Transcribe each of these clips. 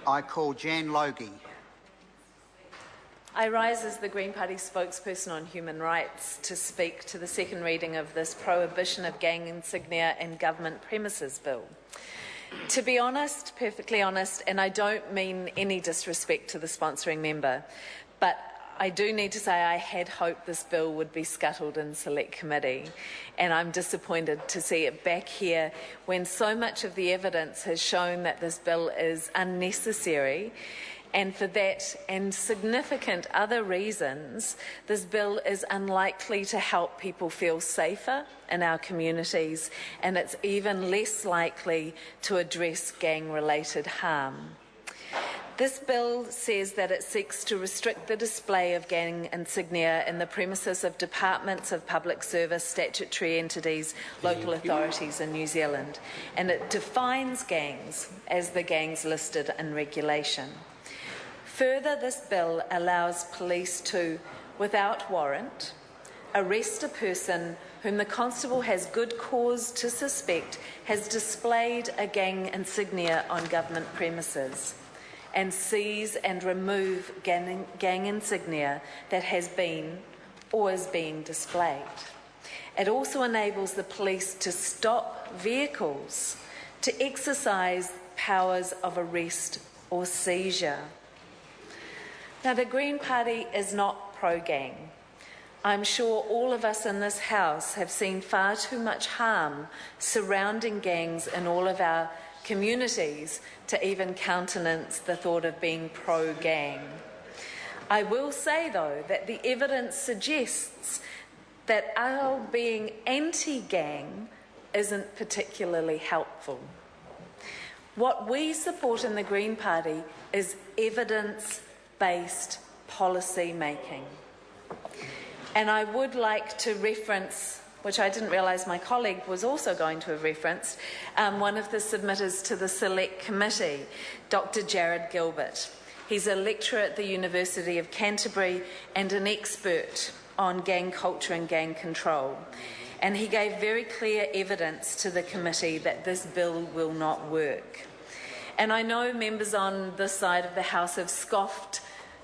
I call Jan Logie. I rise as the Green Party spokesperson on human rights to speak to the second reading of this Prohibition of Gang Insignia in Government Premises Bill. To be honest, perfectly honest, and I don't mean any disrespect to the sponsoring member, but I do need to say I had hoped this bill would be scuttled in Select Committee, and I'm disappointed to see it back here when so much of the evidence has shown that this bill is unnecessary. And for that and significant other reasons, this bill is unlikely to help people feel safer in our communities, and it's even less likely to address gang-related harm. This bill says that it seeks to restrict the display of gang insignia in the premises of departments of public service, statutory entities, local authorities in New Zealand, and it defines gangs as the gangs listed in regulation. Further, this bill allows police to, without warrant, arrest a person whom the constable has good cause to suspect has displayed a gang insignia on government premises, and seize and remove gang insignia that has been or is being displayed. It also enables the police to stop vehicles, to exercise powers of arrest or seizure. Now, the Green Party is not pro-gang. I'm sure all of us in this House have seen far too much harm surrounding gangs in all of our communities to even countenance the thought of being pro-gang. I will say, though, that the evidence suggests that our being anti-gang isn't particularly helpful. What we support in the Green Party is evidence-based policy making. And I would like to reference, which I didn't realise my colleague was also going to have referenced, one of the submitters to the Select Committee, Dr. Jared Gilbert. He's a lecturer at the University of Canterbury and an expert on gang culture and gang control. And he gave very clear evidence to the committee that this bill will not work. And I know members on this side of the House have scoffed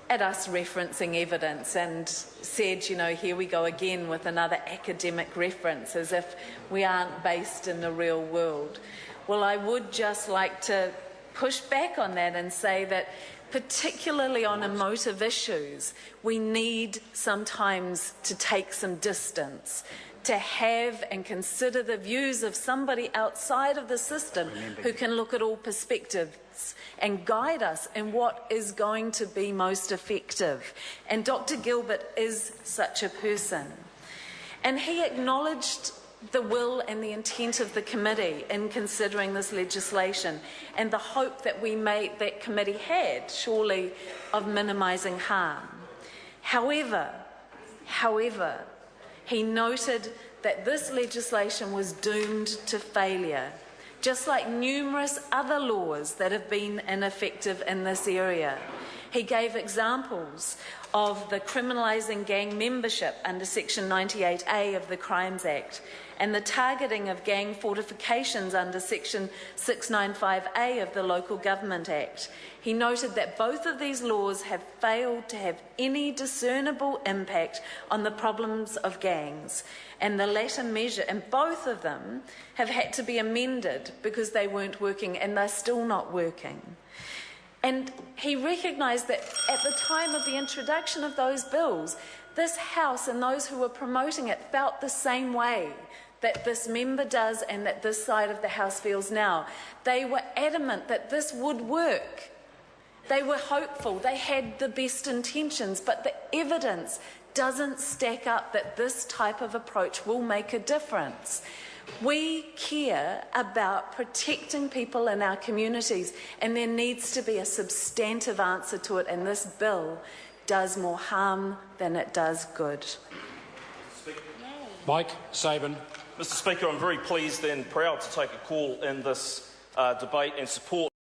at us referencing evidence and said, you know, here we go again with another academic reference, as if we aren't based in the real world. Well, I would just like to push back on that and say that particularly on emotive issues, we need sometimes to take some distance, to have and consider the views of somebody outside of the system who can look at all perspectives and guide us in what is going to be most effective. And Dr. Gilbert is such a person. And he acknowledged the will and the intent of the committee in considering this legislation and the hope that that committee had, surely, of minimising harm. However, he noted that this legislation was doomed to failure, just like numerous other laws that have been ineffective in this area. He gave examples of the criminalising gang membership under Section 98A of the Crimes Act and the targeting of gang fortifications under Section 695A of the Local Government Act. He noted that both of these laws have failed to have any discernible impact on the problems of gangs, and the latter measure, and both of them have had to be amended because they weren't working, and they're still not working. And he recognised that at the time of the introduction of those bills, this House and those who were promoting it felt the same way that this member does and that this side of the House feels now. They were adamant that this would work. They were hopeful. They had the best intentions, but the evidence doesn't stack up that this type of approach will make a difference. We care about protecting people in our communities, and there needs to be a substantive answer to it, and this bill does more harm than it does good. Mike Sabin. Mr. Speaker, I'm very pleased and proud to take a call in this debate and support